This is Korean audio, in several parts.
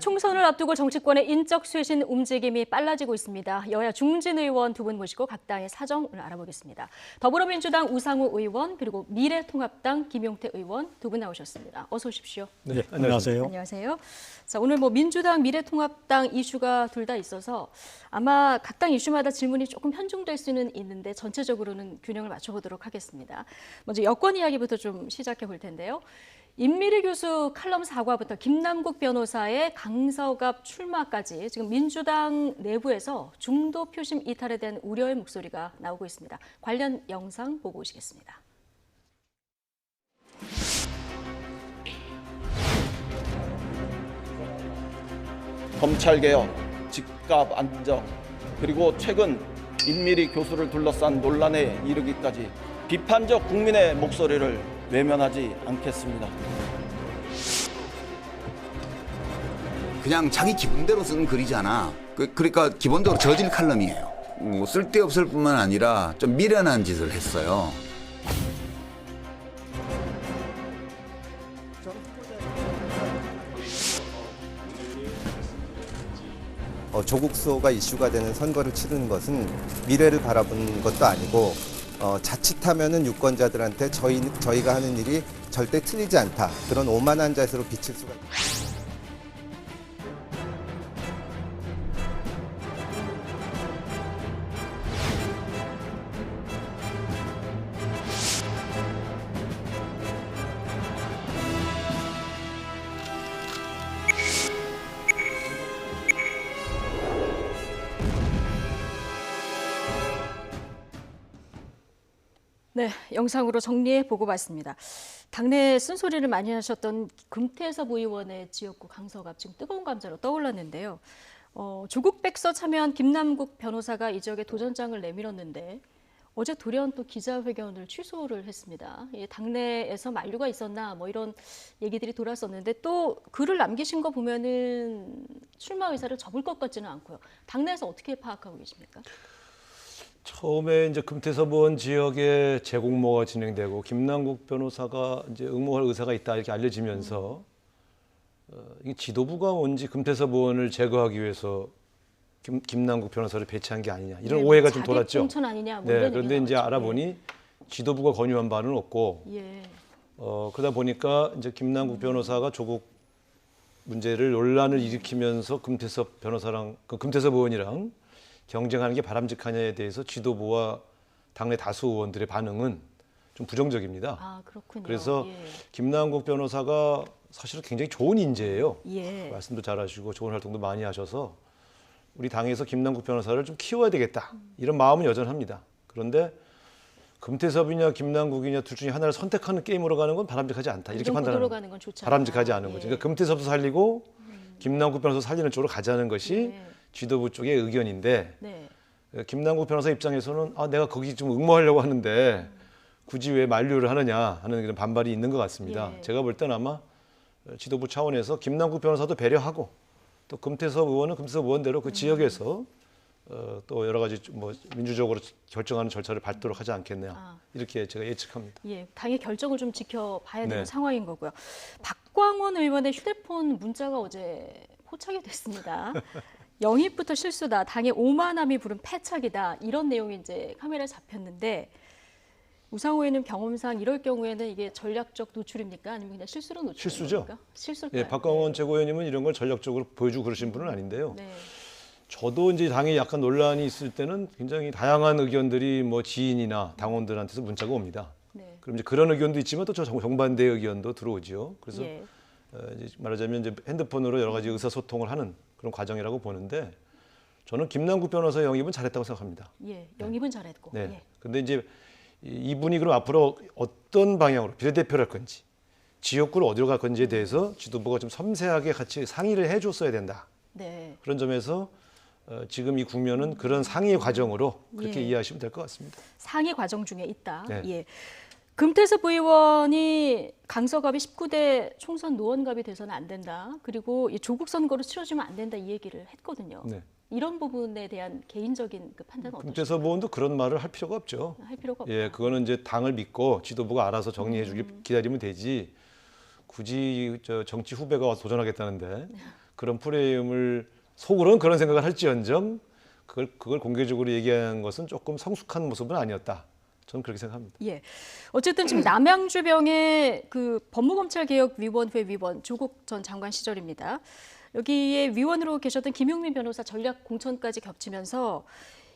총선을 앞두고 정치권의 인적 쇄신 움직임이 빨라지고 있습니다. 여야 중진 의원 두 분 모시고 각 당의 사정을 알아보겠습니다. 더불어민주당 우상호 의원 그리고 미래통합당 김용태 의원 두 분 나오셨습니다. 어서 오십시오. 네, 안녕하세요. 안녕하세요. 자, 오늘 민주당, 미래통합당 이슈가 둘 다 있어서 아마 각 당 이슈마다 질문이 조금 편중될 수는 있는데 전체적으로는 균형을 맞춰보도록 하겠습니다. 먼저 여권 이야기부터 좀 시작해 볼 텐데요. 임미리 교수 칼럼 사과부터 김남국 변호사의 강서갑 출마까지 지금 민주당 내부에서 중도 표심 이탈에 대한 우려의 목소리가 나오고 있습니다. 관련 영상 보고 오시겠습니다. 검찰개혁, 집값 안정, 그리고 최근 임미리 교수를 둘러싼 논란에 이르기까지 비판적 국민의 목소리를 외면하지 않겠습니다. 그냥 자기 기분대로 쓴 글이잖아. 그러니까 기본적으로 저질 칼럼이에요. 쓸데없을 뿐만 아니라 좀 미련한 짓을 했어요. 조국 수호가 이슈가 되는 선거를 치르는 것은 미래를 바라보는 것도 아니고 자칫하면은 유권자들한테 저희가 하는 일이 절대 틀리지 않다. 그런 오만한 자세로 비칠 수가 있습니다. 네, 영상으로 정리해 보고 봤습니다. 당내 쓴소리를 많이 하셨던 금태섭 의원의 지역구 강서갑 지금 뜨거운 감자로 떠올랐는데요. 조국 백서 참여한 김남국 변호사가 이 지역에 도전장을 내밀었는데 어제 돌연 또 기자회견을 취소를 했습니다. 당내에서 만류가 있었나 이런 얘기들이 돌았었는데 또 글을 남기신 거 보면은 출마 의사를 접을 것 같지는 않고요. 당내에서 어떻게 파악하고 계십니까? 처음에 이제 금태섭 의원 지역에 재공모가 진행되고 김남국 변호사가 이제 응모할 의사가 있다 이렇게 알려지면서 이 지도부가 뭔지 금태섭 의원을 제거하기 위해서 김남국 변호사를 배치한 게 아니냐 이런 오해가 좀 돌았죠. 공천 아니냐? 네, 그런데 이제 알아보니 지도부가 권유한 바는 없고 그러다 보니까 이제 김남국 변호사가 조국 문제를 논란을 일으키면서 금태섭 변호사랑 금태섭 의원이랑 경쟁하는 게 바람직하냐에 대해서 지도부와 당내 다수 의원들의 반응은 좀 부정적입니다. 아, 그렇군요. 그래서 김남국 변호사가 사실은 굉장히 좋은 인재예요. 예. 말씀도 잘하시고 좋은 활동도 많이 하셔서 우리 당에서 김남국 변호사를 좀 키워야 되겠다 이런 마음은 여전합니다. 그런데 금태섭이냐 김남국이냐 둘 중에 하나를 선택하는 게임으로 가는 건 바람직하지 않다 이렇게 판단하는 가는 건 좋지 않다. 바람직하지 않은 거죠. 그러니까 금태섭도 살리고 김남국 변호사 살리는 쪽으로 가자는 것이 지도부 쪽의 의견인데 김남국 변호사 입장에서는 내가 거기 좀 응모하려고 하는데 굳이 왜 만류를 하느냐 하는 그런 반발이 있는 것 같습니다. 제가 볼 때는 아마 지도부 차원에서 김남국 변호사도 배려하고 또 금태섭 의원은 금태섭 의원대로 그 지역에서 또 여러 가지 민주적으로 결정하는 절차를 밟도록 하지 않겠냐 이렇게 제가 예측합니다. 예, 당의 결정을 좀 지켜봐야 되는 상황인 거고요. 박광원 의원의 휴대폰 문자가 어제 포착이 됐습니다. 영입부터 실수다. 당의 오만함이 부른 패착이다. 이런 내용이 이제 카메라에 잡혔는데 우상호 의원님 경험상 이럴 경우에는 이게 전략적 노출입니까? 아니면 그냥 실수로 노출입니까? 실수죠. 실수일까요? 예, 박광원 최고위원님은 이런 걸 전략적으로 보여주고 그러신 분은 아닌데요. 저도 이제 당에 약간 논란이 있을 때는 굉장히 다양한 의견들이 지인이나 당원들한테서 문자가 옵니다. 그럼 이제 그런 의견도 있지만 또 정반대의 의견도 들어오죠. 그래서 이제 말하자면 이제 핸드폰으로 여러 가지 의사소통을 하는 그런 과정이라고 보는데 저는 김남국 변호사 영입은 잘했다고 생각합니다. 예, 영입은 잘했고. 네. 근데 이제 이분이 그럼 앞으로 어떤 방향으로 비례대표를 할 건지 지역구를 어디로 갈 건지에 대해서 지도부가 좀 섬세하게 같이 상의를 해줬어야 된다. 그런 점에서 지금 이 국면은 그런 상의 과정으로 그렇게 이해하시면 될 것 같습니다. 상의 과정 중에 있다. 예. 금태섭 의원이 강서갑이 19대 총선 노원갑이 돼서는 안 된다. 그리고 이 조국 선거로 치러지면 안 된다 이 얘기를 했거든요. 이런 부분에 대한 개인적인 그 판단은 어떠십니까? 금태섭 의원도 그런 말을 할 필요가 없죠. 할 필요가 없다. 예, 그거는 이제 당을 믿고 지도부가 알아서 정리해 주길 기다리면 되지. 굳이 정치 후배가 와서 도전하겠다는데 그런 프레임을 속으로는 그런 생각을 할지언정 그걸 공개적으로 얘기한 것은 조금 성숙한 모습은 아니었다. 저는 그렇게 생각합니다. 예. 어쨌든 지금 남양주병의 그 법무검찰개혁위원회 위원 조국 전 장관 시절입니다. 여기에 위원으로 계셨던 김용민 변호사 전략 공천까지 겹치면서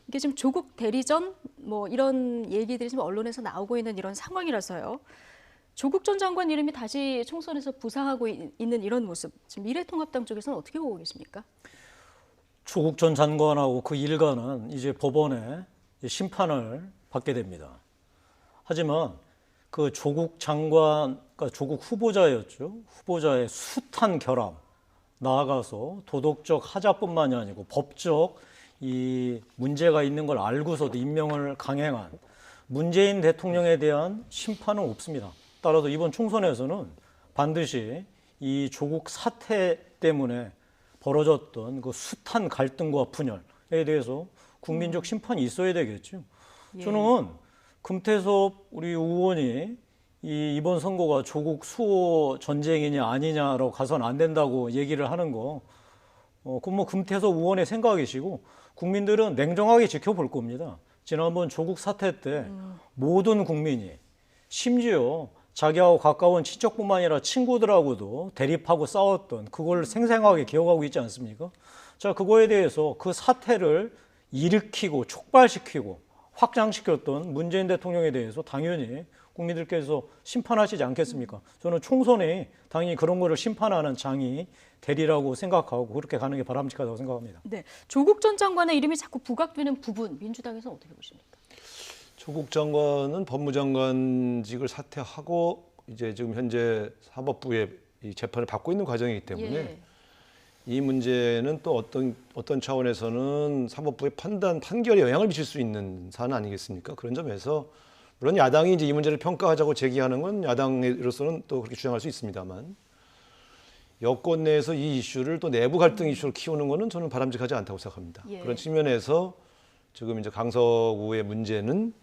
이게 지금 조국 대리전 뭐 이런 얘기들이 지금 언론에서 나오고 있는 이런 상황이라서요. 조국 전 장관 이름이 다시 총선에서 부상하고 있는 이런 모습, 지금 미래통합당 쪽에서는 어떻게 보고 계십니까? 조국 전 장관하고 그 일가는 이제 법원에 심판을 받게 됩니다. 하지만 그 조국 장관, 그러니까 조국 후보자였죠. 후보자의 숱한 결함, 나아가서 도덕적 하자뿐만이 아니고 법적 이 문제가 있는 걸 알고서도 임명을 강행한 문재인 대통령에 대한 심판은 없습니다. 따라서 이번 총선에서는 반드시 이 조국 사태 때문에 벌어졌던 그 숱한 갈등과 분열에 대해서 국민적 심판이 있어야 되겠죠. 예. 저는 금태섭 우리 의원이 이번 선거가 조국 수호 전쟁이냐 아니냐로 가서는 안 된다고 얘기를 하는 거, 그건 뭐 금태섭 의원의 생각이시고 국민들은 냉정하게 지켜볼 겁니다. 지난번 조국 사태 때 모든 국민이 심지어 자기하고 가까운 친척뿐만 아니라 친구들하고도 대립하고 싸웠던 그걸 생생하게 기억하고 있지 않습니까? 자, 그거에 대해서 그 사태를 일으키고 촉발시키고 확장시켰던 문재인 대통령에 대해서 당연히 국민들께서 심판하시지 않겠습니까? 저는 총선이 당연히 그런 거를 심판하는 장이 되리라고 생각하고 그렇게 가는 게 바람직하다고 생각합니다. 네, 조국 전 장관의 이름이 자꾸 부각되는 부분, 민주당에서는 어떻게 보십니까? 조국 장관은 법무장관직을 사퇴하고 이제 지금 현재 사법부의 이 재판을 받고 있는 과정이기 때문에 예. 이 문제는 또 어떤 차원에서는 사법부의 판결에 영향을 미칠 수 있는 사안 아니겠습니까? 그런 점에서 물론 야당이 이제 이 문제를 평가하자고 제기하는 건 야당으로서는 또 그렇게 주장할 수 있습니다만 여권 내에서 이 이슈를 또 내부 갈등 이슈로 키우는 것은 저는 바람직하지 않다고 생각합니다. 예. 그런 측면에서 지금 이제 강서구의 문제는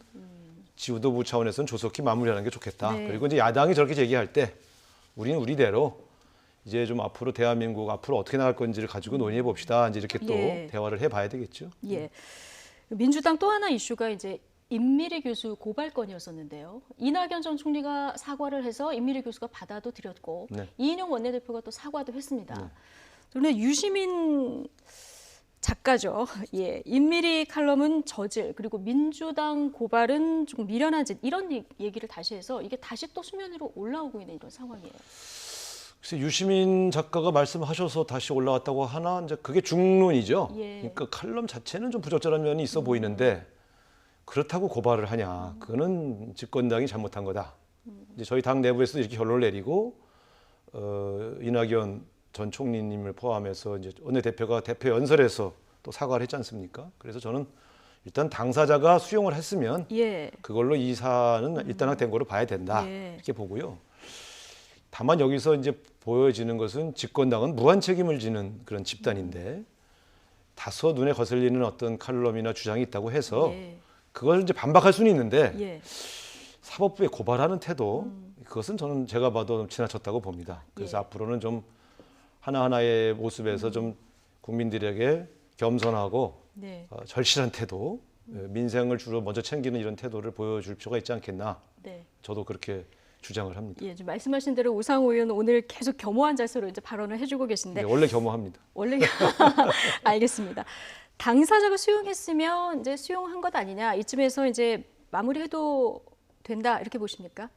지도부 차원에서는 조속히 마무리하는 게 좋겠다. 네. 그리고 이제 야당이 저렇게 제기할 때 우리는 우리대로 이제 좀 앞으로 대한민국 앞으로 어떻게 나갈 건지를 가지고 논의해 봅시다. 이제 이렇게 또 예. 대화를 해봐야 되겠죠. 예. 민주당 또 하나 이슈가 이제 임미리 교수 고발건이었었는데요. 이낙연 전 총리가 사과를 해서 임미리 교수가 받아도 드렸고 네. 이인영 원내대표가 또 사과도 했습니다. 그런데 유시민 작가죠. 예, 임미리 칼럼은 저질, 그리고 민주당 고발은 좀 미련한 짓, 이런 얘기를 다시 해서 이게 다시 또 수면 위로 올라오고 있는 이런 상황이에요. 글쎄 유시민 작가가 말씀하셔서 다시 올라왔다고 하나 이제 그게 중론이죠. 예. 그러니까 칼럼 자체는 좀 부적절한 면이 있어 보이는데 그렇다고 고발을 하냐? 그거는 집권당이 잘못한 거다. 이제 저희 당 내부에서 이렇게 결론을 내리고 이낙연 전 총리님을 포함해서 이제 원내대표가 대표 연설에서 또 사과를 했지 않습니까? 그래서 저는 일단 당사자가 수용을 했으면 예. 그걸로 이 사안은 일단락된 거로 봐야 된다. 예. 이렇게 보고요. 다만 여기서 이제 보여지는 것은 집권당은 무한 책임을 지는 그런 집단인데 다소 눈에 거슬리는 어떤 칼럼이나 주장이 있다고 해서 예. 그걸 이제 반박할 수는 있는데 예. 사법부에 고발하는 태도 그것은 저는 제가 봐도 지나쳤다고 봅니다. 그래서 예. 앞으로는 좀 하나하나의 모습에서 좀 국민들에게 겸손하고 네. 절실한 태도, 민생을 주로 먼저 챙기는 이런 태도를 보여줄 필요가 있지 않겠나. 네. 저도 그렇게 주장을 합니다. 예, 지금 말씀하신 대로 우상호 의원은 오늘 계속 겸허한 자세로 이제 발언을 해주고 계신데 네, 원래 겸허합니다. 원래 알겠습니다. 당사자가 수용했으면 이제 수용한 것 아니냐, 이쯤에서 이제 마무리해도 된다 이렇게 보십니까?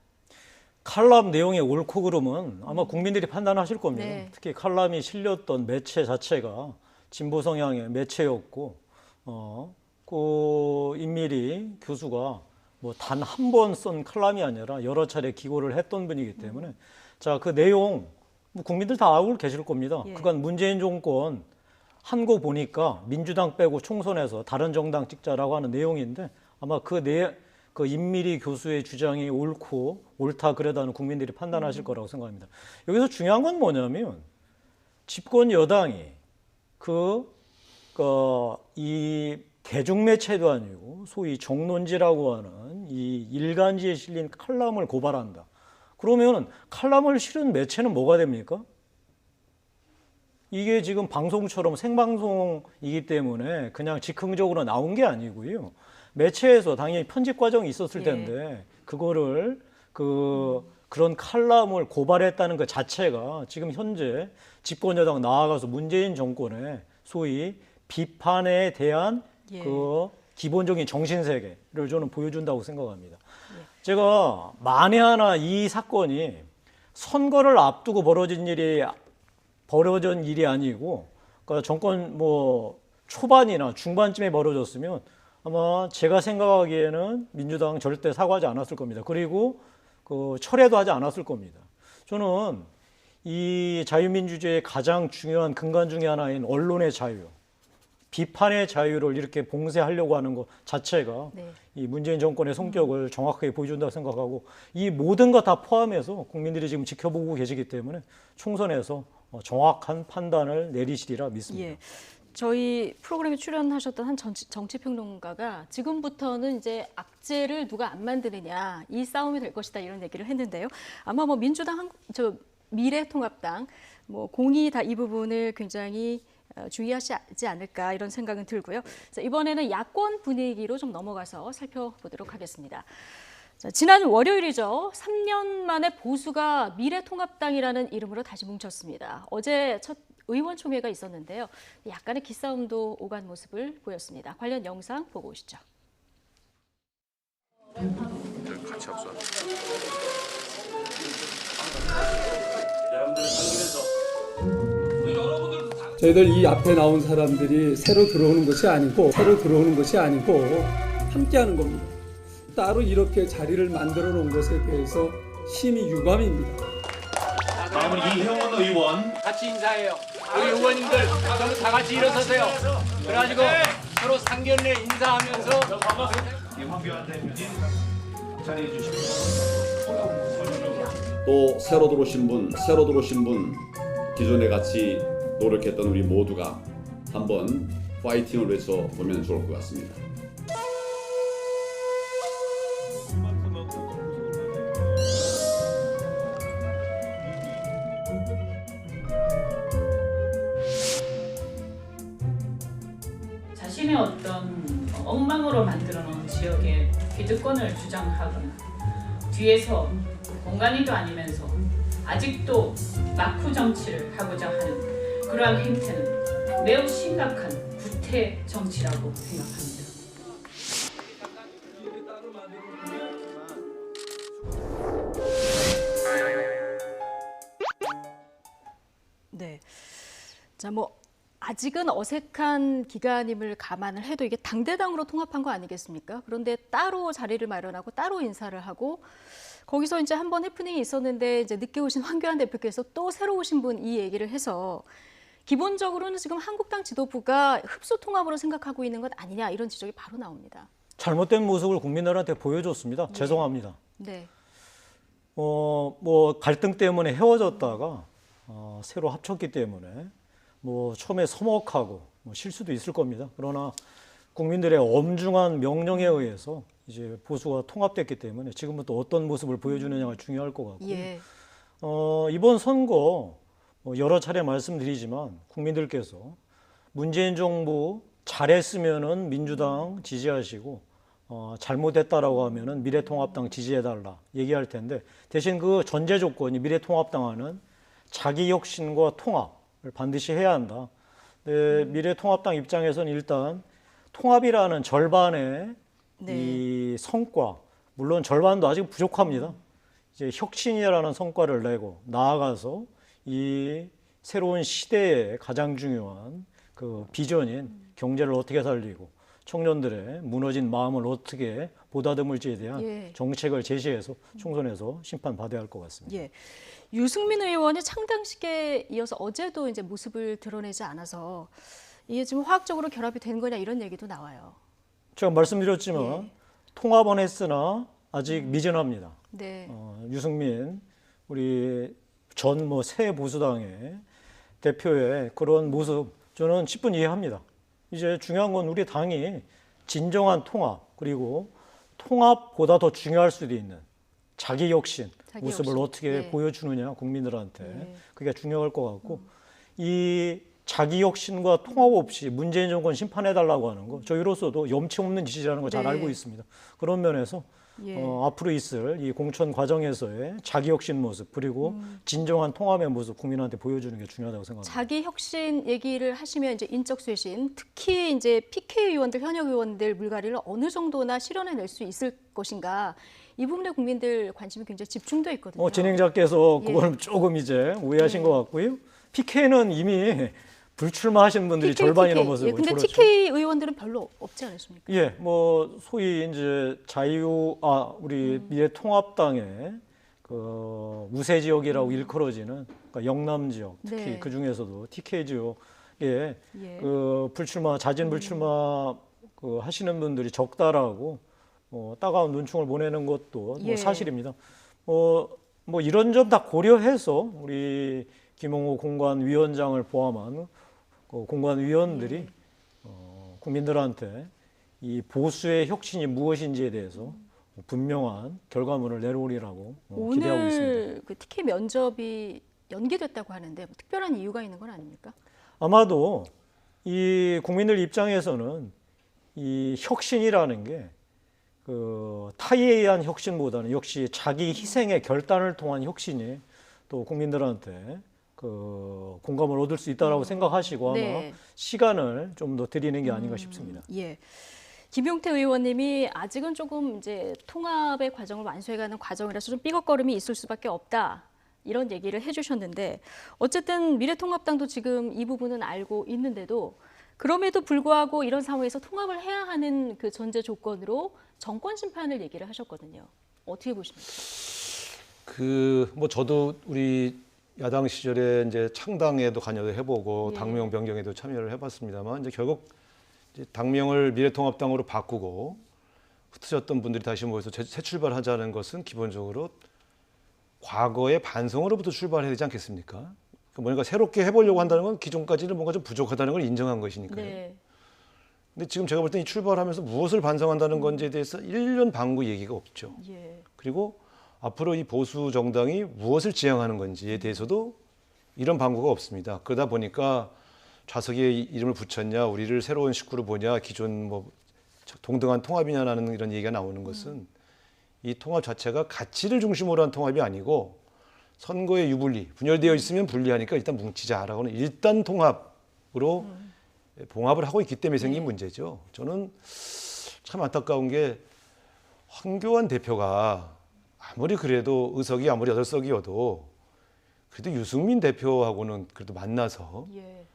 칼럼 내용의 옳고 그름은 아마 국민들이 판단하실 겁니다. 네. 특히 칼럼이 실렸던 매체 자체가 진보 성향의 매체였고, 그 임미리 교수가 뭐 단 한 번 쓴 칼럼이 아니라 여러 차례 기고를 했던 분이기 때문에 자, 그 내용 뭐 국민들 다 알고 계실 겁니다. 예. 그간 문재인 정권 한 거 보니까 민주당 빼고 총선에서 다른 정당 찍자라고 하는 내용인데 아마 그 임미리 교수의 주장이 옳고 옳다 그러다는 국민들이 판단하실 거라고 생각합니다. 여기서 중요한 건 뭐냐면 집권 여당이 이 대중매체도 아니고 소위 정론지라고 하는 이 일간지에 실린 칼럼을 고발한다. 그러면 칼럼을 실은 매체는 뭐가 됩니까? 이게 지금 방송처럼 생방송이기 때문에 그냥 즉흥적으로 나온 게 아니고요. 매체에서 당연히 편집 과정이 있었을 텐데 그거를 그런 칼럼을 고발했다는 것 자체가 지금 현재 집권 여당 나아가서 문재인 정권의 소위 비판에 대한 그 기본적인 정신세계를 저는 보여준다고 생각합니다. 제가 만에 하나 이 사건이 선거를 앞두고 벌어진 일이 아니고, 그러니까 정권 뭐 초반이나 중반쯤에 벌어졌으면 아마 제가 생각하기에는 민주당 절대 사과하지 않았을 겁니다. 그리고 그 철회도 하지 않았을 겁니다. 저는 이 자유민주주의의 가장 중요한 근간 중에 하나인 언론의 자유, 비판의 자유를 이렇게 봉쇄하려고 하는 것 자체가 이 문재인 정권의 성격을 정확하게 보여준다고 생각하고, 이 모든 것 다 포함해서 국민들이 지금 지켜보고 계시기 때문에 총선에서 정확한 판단을 내리시리라 믿습니다. 저희 프로그램에 출연하셨던 한 정치평론가가 지금부터는 이제 악재를 누가 안 만드느냐 이 싸움이 될 것이다 이런 얘기를 했는데요. 아마 뭐 민주당, 미래통합당, 뭐 공이 다 이 부분을 굉장히 주의하시지 않을까 이런 생각은 들고요. 자, 이번에는 야권 분위기로 좀 넘어가서 살펴보도록 하겠습니다. 자, 지난 월요일이죠. 3년 만에 보수가 미래통합당이라는 이름으로 다시 뭉쳤습니다. 어제 첫 의원총회가 있었는데요. 약간의 기싸움도 오간 모습을 보였습니다. 관련 영상 보고 오시죠. 같이 합수. 저희들 이 앞에 나온 사람들이 새로 들어오는 것이 아니고 함께하는 겁니다. 따로 이렇게 자리를 만들어 놓은 것에 대해서 심히 유감입니다. 다음은 이형원 의원. 같이 인사해요. 우리 의원님들 저는 다 같이 일어서세요. 그래가지고 서로 상견례 인사하면서 황교안 대표님 자리해 주시고. 또 새로 들어오신 분 기존에 같이 노력했던 우리 모두가 한번 파이팅을 외쳐보면 좋을 것 같습니다. 자신의 어떤 엉망으로 만들어 놓은 지역의 기득권을 주장하거나 뒤에서 공간이도 아니면서 아직도 막후 정치를 하고자 하는 그러한 행태는 매우 심각한 구태 정치라고 생각합니다. 네. 자, 뭐 아직은 어색한 기간임을 감안을 해도 이게 당대당으로 통합한 거 아니겠습니까? 그런데 따로 자리를 마련하고 따로 인사를 하고 거기서 이제 한번 해프닝이 있었는데 이제 늦게 오신 황교안 대표께서 또 새로 오신 분 이 얘기를 해서 기본적으로는 지금 한국당 지도부가 흡수 통합으로 생각하고 있는 것 아니냐 이런 지적이 바로 나옵니다. 잘못된 모습을 국민들한테 보여줬습니다. 네. 죄송합니다. 네. 뭐 갈등 때문에 헤어졌다가 새로 합쳤기 때문에 뭐 처음에 서먹하고 뭐 실수도 있을 겁니다. 그러나 국민들의 엄중한 명령에 의해서 이제 보수가 통합됐기 때문에 지금부터 어떤 모습을 보여주느냐가 중요할 것 같고요. 예. 이번 선거 여러 차례 말씀드리지만 국민들께서 문재인 정부 잘했으면은 민주당 지지하시고 잘못했다라고 하면은 미래통합당 지지해달라 얘기할 텐데 대신 그 전제 조건이 미래통합당하는 자기 혁신과 통합을 반드시 해야 한다. 미래통합당 입장에서는 일단 통합이라는 절반의 이 성과, 물론 절반도 아직 부족합니다. 이제 혁신이라는 성과를 내고 나아가서 이 새로운 시대의 가장 중요한 그 비전인 경제를 어떻게 살리고 청년들의 무너진 마음을 어떻게 보다듬을지에 대한 정책을 제시해서 총선에서 심판받아야 할 것 같습니다. 예. 유승민 의원이 창당식에 이어서 어제도 이제 모습을 드러내지 않아서 이게 지금 화학적으로 결합이 된 거냐 이런 얘기도 나와요. 제가 말씀드렸지만 통합은 했으나 아직 미진합니다. 네. 유승민 우리 전 새 보수당의 대표의 그런 모습 저는 10분 이해합니다. 이제 중요한 건 우리 당이 진정한 통합 그리고 통합보다 더 중요할 수도 있는 자기 혁신 모습을 어떻게 보여주느냐 국민들한테 그게 중요할 것 같고 이 자기 혁신과 통합 없이 문재인 정권 심판해달라고 하는 거 저희로서도 염치 없는 짓이라는 걸 잘 네. 알고 있습니다. 그런 면에서 예. 앞으로 있을 이 공천 과정에서의 자기 혁신 모습 그리고 진정한 통합의 모습 국민한테 보여주는 게 중요하다고 생각합니다. 자기 혁신 얘기를 하시면 이제 인적 쇄신, 특히 이제 PK 의원들, 현역 의원들 물갈이를 어느 정도나 실현해낼 수 있을 것인가, 이 부분에 국민들 관심이 굉장히 집중돼 있거든요. 진행자께서 그걸 예. 조금 이제 오해하신 것 같고요. PK는 이미 불출마하신 분들이 절반이 넘어서 예, 근데 그렇죠. TK 의원들은 별로 없지 않습니까? 예, 소위 이제 우리 미래통합당의 그 우세 지역이라고 일컬어지는 그러니까 영남 지역, 특히 네. 그 중에서도 TK 지역에 예. 그 자진 불출마 그 하시는 분들이 적다라고 따가운 눈총을 보내는 것도 예. 사실입니다. 이런 점 다 고려해서 우리 김홍호 공관위원장을 포함한 공관위원들이 국민들한테 이 보수의 혁신이 무엇인지에 대해서 분명한 결과물을 내놓으리라고 기대하고 있습니다. 오늘 그 TK 면접이 연기됐다고 하는데 뭐 특별한 이유가 있는 건 아닙니까? 아마도 이 국민들 입장에서는 이 혁신이라는 게 그 타의에 의한 혁신보다는 역시 자기 희생의 결단을 통한 혁신이 또 국민들한테 그 공감을 얻을 수 있다라고 생각하시고 아마 네. 시간을 좀 더 드리는 게 아닌가 싶습니다. 예. 김용태 의원님이 아직은 조금 이제 통합의 과정을 완수해가는 과정이라서 좀 삐걱거림이 있을 수밖에 없다, 이런 얘기를 해주셨는데, 어쨌든 미래통합당도 지금 이 부분은 알고 있는데도 그럼에도 불구하고 이런 상황에서 통합을 해야 하는 그 전제 조건으로 정권 심판을 얘기를 하셨거든요. 어떻게 보십니까? 저도 우리 야당 시절에 이제 창당에도 관여를 해보고 예. 당명 변경에도 참여를 해봤습니다만, 이제 결국 이제 당명을 미래통합당으로 바꾸고 흩어졌던 분들이 다시 모여서 새 출발하자는 것은 기본적으로 과거의 반성으로부터 출발해야 되지 않겠습니까? 뭔가 새롭게 해보려고 한다는 건 기존까지는 뭔가 좀 부족하다는 걸 인정한 것이니까요. 네. 근데 지금 제가 볼 때 이 출발하면서 무엇을 반성한다는 건지에 대해서 일련 방구 얘기가 없죠. 예. 그리고 앞으로 이 보수 정당이 무엇을 지향하는 건지에 대해서도 이런 방구가 없습니다. 그러다 보니까 좌석에 이름을 붙였냐, 우리를 새로운 식구로 보냐, 기존 동등한 통합이냐라는 이런 얘기가 나오는 것은 이 통합 자체가 가치를 중심으로 한 통합이 아니고 선거의 유불리, 분열되어 있으면 불리하니까 일단 뭉치자라고는 일단 통합으로 봉합을 하고 있기 때문에 생긴 문제죠. 저는 참 안타까운 게 황교안 대표가 아무리 그래도 의석이 아무리 8석이어도 그래도 유승민 대표하고는 그래도 만나서 예.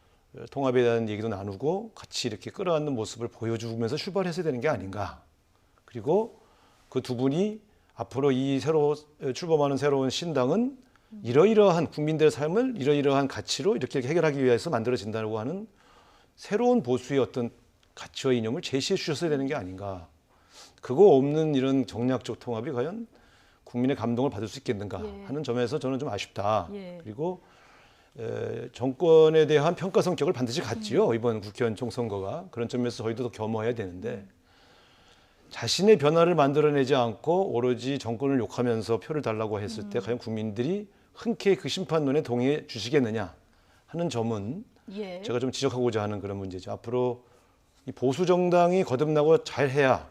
통합에 대한 얘기도 나누고 같이 이렇게 끌어안는 모습을 보여주면서 출발했어야 되는 게 아닌가. 그리고 그 두 분이 앞으로 이 새로 출범하는 새로운 신당은 이러이러한 국민들의 삶을 이러이러한 가치로 이렇게 해결하기 위해서 만들어진다고 하는 새로운 보수의 어떤 가치와 이념을 제시해 주셨어야 되는 게 아닌가. 그거 없는 이런 정략적 통합이 과연 국민의 감동을 받을 수 있겠는가 하는 점에서 저는 좀 아쉽다. 예. 그리고 정권에 대한 평가 성격을 반드시 갖지요. 이번 국회의원 총선거가. 그런 점에서 저희도 더 겸허해야 되는데 자신의 변화를 만들어내지 않고 오로지 정권을 욕하면서 표를 달라고 했을 때 과연 국민들이 흔쾌히 그 심판론에 동의해 주시겠느냐 하는 점은 예. 제가 좀 지적하고자 하는 그런 문제죠. 앞으로 이 보수 정당이 거듭나고 잘해야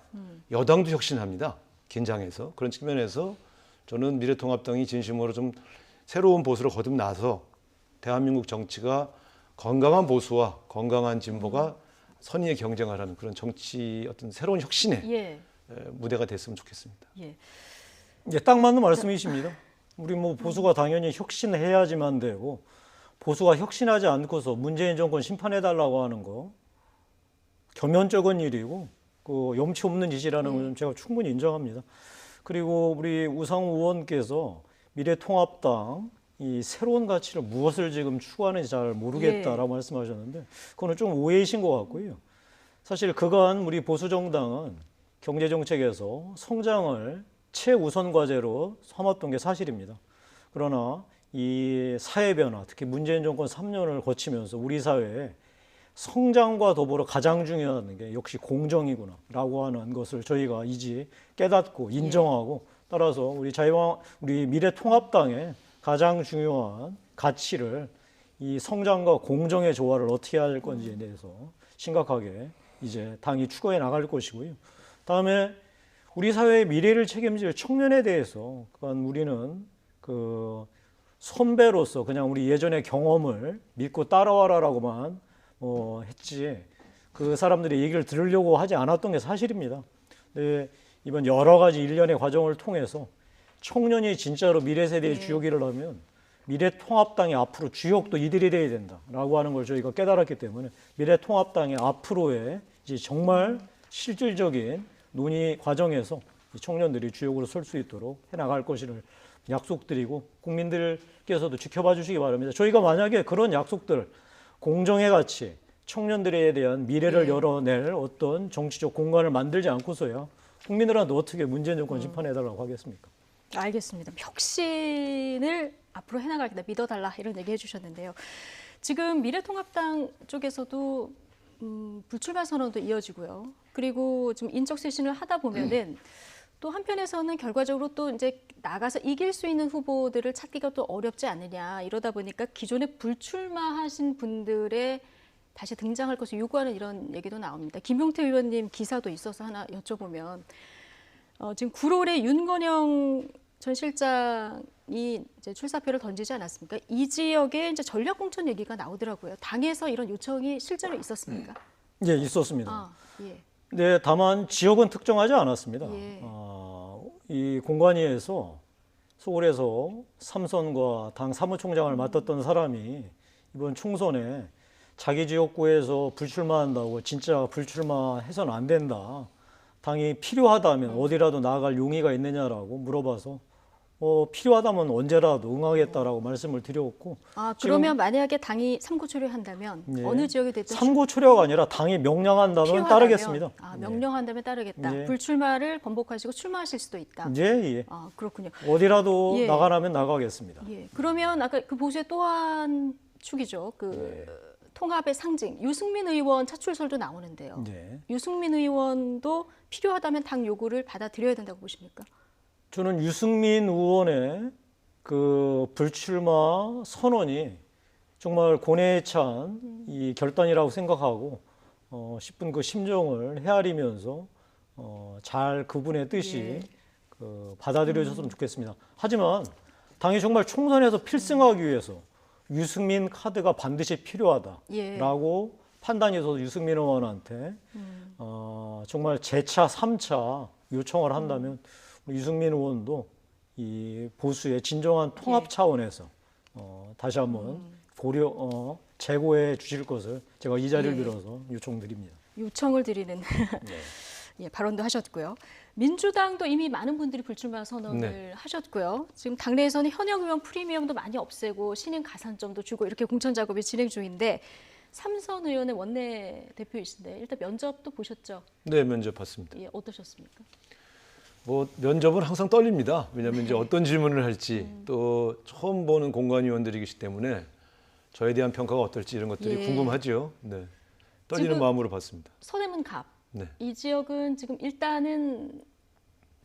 여당도 혁신합니다. 긴장해서. 그런 측면에서 저는 미래통합당이 진심으로 좀 새로운 보수로 거듭나서 대한민국 정치가 건강한 보수와 건강한 진보가 선의의 경쟁을 하는 그런 정치 어떤 새로운 혁신의 예. 무대가 됐으면 좋겠습니다. 예. 예, 딱 맞는 말씀이십니다. 우리 보수가 당연히 혁신해야지만 되고 보수가 혁신하지 않고서 문재인 정권 심판해달라고 하는 거 겸연쩍은 일이고 그 염치 없는 짓이라는 건 제가 충분히 인정합니다. 그리고 우리 우상호 의원께서 미래통합당 이 새로운 가치를 무엇을 지금 추구하는지 잘 모르겠다라고 말씀하셨는데 그거는 좀 오해이신 것 같고요. 사실 그간 우리 보수 정당은 경제 정책에서 성장을 최우선 과제로 삼았던 게 사실입니다. 그러나 이 사회 변화, 특히 문재인 정권 3년을 거치면서 우리 사회에 성장과 더불어 가장 중요한 게 역시 공정이구나라고 하는 것을 저희가 이제 깨닫고 인정하고 따라서 우리 미래통합당의 가장 중요한 가치를 이 성장과 공정의 조화를 어떻게 할 건지에 대해서 심각하게 이제 당이 추구해 나갈 것이고요. 다음에 우리 사회의 미래를 책임질 청년에 대해서 우리는 그 선배로서 그냥 우리 예전의 경험을 믿고 따라와라라고만 했지 그 사람들의 얘기를 들으려고 하지 않았던 게 사실입니다. 근데 이번 여러 가지 일련의 과정을 통해서 청년이 진짜로 미래 세대의 주역이를 하면 미래통합당의 앞으로 주역도 이들이 돼야 된다라고 하는 걸 저희가 깨달았기 때문에 미래통합당의 앞으로의 이제 정말 실질적인 논의 과정에서 청년들이 주역으로 설 수 있도록 해나갈 것을 약속드리고 국민들께서도 지켜봐 주시기 바랍니다. 저희가 만약에 그런 약속들, 공정의 가치, 청년들에 대한 미래를 열어낼 어떤 정치적 공간을 만들지 않고서야 국민들한테 어떻게 문재인 정권 심판해달라고 하겠습니까? 알겠습니다. 혁신을 앞으로 해나가겠다, 믿어달라 이런 얘기 해주셨는데요. 지금 미래통합당 쪽에서도 불출마 선언도 이어지고요. 그리고 좀 인적 쇄신을 하다 보면은 또 한편에서는 결과적으로 또 이제 나가서 이길 수 있는 후보들을 찾기가 또 어렵지 않느냐 이러다 보니까 기존에 불출마하신 분들의 다시 등장할 것을 요구하는 이런 얘기도 나옵니다. 김용태 의원님 기사도 있어서 하나 여쭤보면 지금 9월에 윤건영 전 실장이 이제 출사표를 던지지 않았습니까? 이 지역에 이제 전략 공천 얘기가 나오더라고요. 당에서 이런 요청이 실제로 있었습니까? 예, 있었습니다. 예. 네, 다만 지역은 특정하지 않았습니다. 예. 이 공관위에서 서울에서 삼선과 당 사무총장을 맡았던 사람이 이번 총선에 자기 지역구에서 불출마한다고 진짜 불출마해서는 안 된다. 당이 필요하다면 어디라도 나아갈 용의가 있느냐라고 물어봐서 필요하다면 언제라도 응하겠다라고 말씀을 드렸고. 그러면 만약에 당이 삼고초려한다면 어느 지역에 됐든 삼고초려가 아니라 당이 명령한다면 따르겠습니다. 명령한다면 따르겠다. 예. 불출마를 번복하시고 출마하실 수도 있다. 예. 그렇군요. 어디라도 나가라면 나가겠습니다. 예. 그러면 아까 그 보수의 또 한 축이죠. 통합의 상징 유승민 의원 차출설도 나오는데요. 유승민 의원도 필요하다면 당 요구를 받아들여야 된다고 보십니까? 저는 유승민 의원의 그 불출마 선언이 정말 고뇌에 찬 이 결단이라고 생각하고 10분 그 심정을 헤아리면서 잘 그분의 뜻이 받아들여졌으면 좋겠습니다. 하지만 당이 정말 총선에서 필승하기 위해서 유승민 카드가 반드시 필요하다라고 판단이 있어서 유승민 의원한테 정말 재차 3차 요청을 한다면 유승민 의원도 이 보수의 진정한 통합 차원에서 다시 한번 재고해 주실 것을 제가 이 자리를 빌어서 요청드립니다. 요청을 드리는 발언도 하셨고요. 민주당도 이미 많은 분들이 불출마 선언을 하셨고요. 지금 당내에서는 현역 의원 프리미엄도 많이 없애고 신임 가산점도 주고 이렇게 공천 작업이 진행 중인데 삼선 의원의 원내 대표이신데 일단 면접도 보셨죠? 네, 면접 봤습니다. 예, 어떠셨습니까? 면접은 항상 떨립니다. 왜냐하면 이제 어떤 질문을 할지 또 처음 보는 공관위원들이기 때문에 저에 대한 평가가 어떨지 이런 것들이 궁금하죠. 네, 떨리는 마음으로 봤습니다. 서대문 갑. 이 지역은 지금 일단은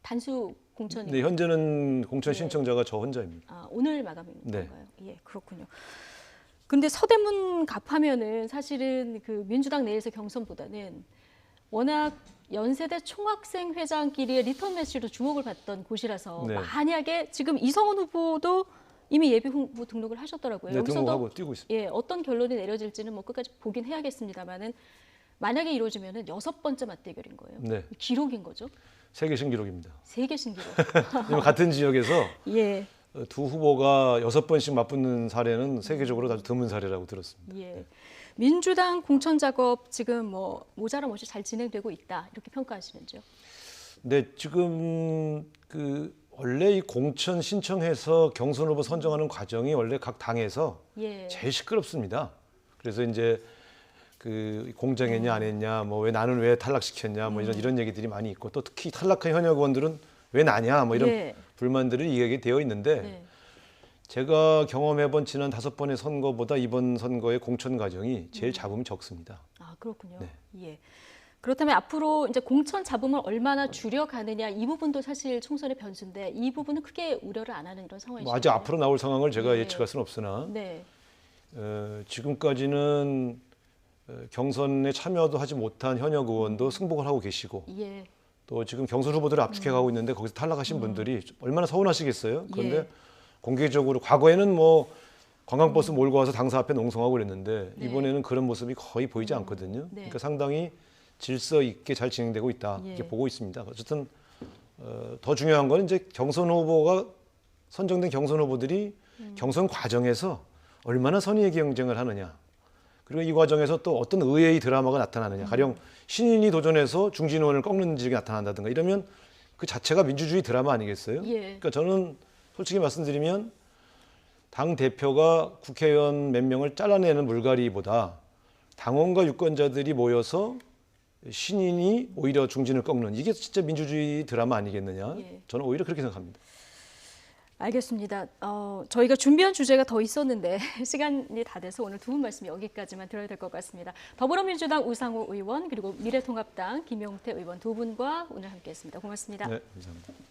단수 공천입니다. 네, 현재는 공천 신청자가 저 혼자입니다. 오늘 마감인 건가요? 예, 그렇군요. 근데 서대문 갑하면은 사실은 그 민주당 내에서 경선보다는 워낙 연세대 총학생 회장끼리의 리턴 매치로 주목을 받던 곳이라서 만약에 지금 이성훈 후보도 이미 예비 후보 등록을 하셨더라고요. 네, 등록하고 뛰고 있습니다. 예, 어떤 결론이 내려질지는 끝까지 보긴 해야겠습니다만은 만약에 이루어지면은 6번째 맞대결인 거예요. 네. 기록인 거죠? 세계 신기록입니다. 세계 신기록. 같은 지역에서 예. 두 후보가 6번씩 맞붙는 사례는 세계적으로 아주 드문 사례라고 들었습니다. 예. 민주당 공천 작업 지금 모자람 없이 잘 진행되고 있다 이렇게 평가하시는지요? 네, 지금 원래 이 공천 신청해서 경선 후보 선정하는 과정이 원래 각 당에서 제일 시끄럽습니다. 그래서 이제 공정했냐 안 했냐, 왜 나는 왜 탈락시켰냐, 이런 얘기들이 많이 있고 또 특히 탈락한 현역 의원들은 왜 나냐, 이런 불만들이 이야기 되어 있는데 제가 경험해본 지난 5번의 선거보다 이번 선거의 공천 과정이 제일 잡음이 적습니다. 그렇군요. 예. 그렇다면 앞으로 이제 공천 잡음을 얼마나 줄여가느냐 이 부분도 사실 총선의 변수인데 이 부분은 크게 우려를 안 하는 이런 상황이죠. 아직 앞으로 나올 상황을 제가 예측할 수는 없으나 지금까지는 경선에 참여도 하지 못한 현역 의원도 승복을 하고 계시고 예. 또 지금 경선 후보들을 압축해 가고 있는데 거기서 탈락하신 분들이 얼마나 서운하시겠어요. 그런데 예. 공개적으로 과거에는 뭐 관광버스 몰고 와서 당사 앞에 농성하고 그랬는데 네. 이번에는 그런 모습이 거의 보이지 않거든요. 네. 그러니까 상당히 질서 있게 잘 진행되고 있다 예. 이렇게 보고 있습니다. 어쨌든 더 중요한 건 이제 경선 후보가 선정된 경선 후보들이 경선 과정에서 얼마나 선의의 경쟁을 하느냐. 그리고 이 과정에서 또 어떤 의외의 드라마가 나타나느냐. 가령 신인이 도전해서 중진 의원을 꺾는 일이 나타난다든가 이러면 그 자체가 민주주의 드라마 아니겠어요? 예. 그러니까 저는 솔직히 말씀드리면 당 대표가 국회의원 몇 명을 잘라내는 물갈이보다 당원과 유권자들이 모여서 신인이 오히려 중진을 꺾는 이게 진짜 민주주의 드라마 아니겠느냐. 예. 저는 오히려 그렇게 생각합니다. 알겠습니다. 저희가 준비한 주제가 더 있었는데 시간이 다 돼서 오늘 두 분 말씀 여기까지만 들어야 될 것 같습니다. 더불어민주당 우상호 의원 그리고 미래통합당 김용태 의원 두 분과 오늘 함께했습니다. 고맙습니다. 네, 감사합니다.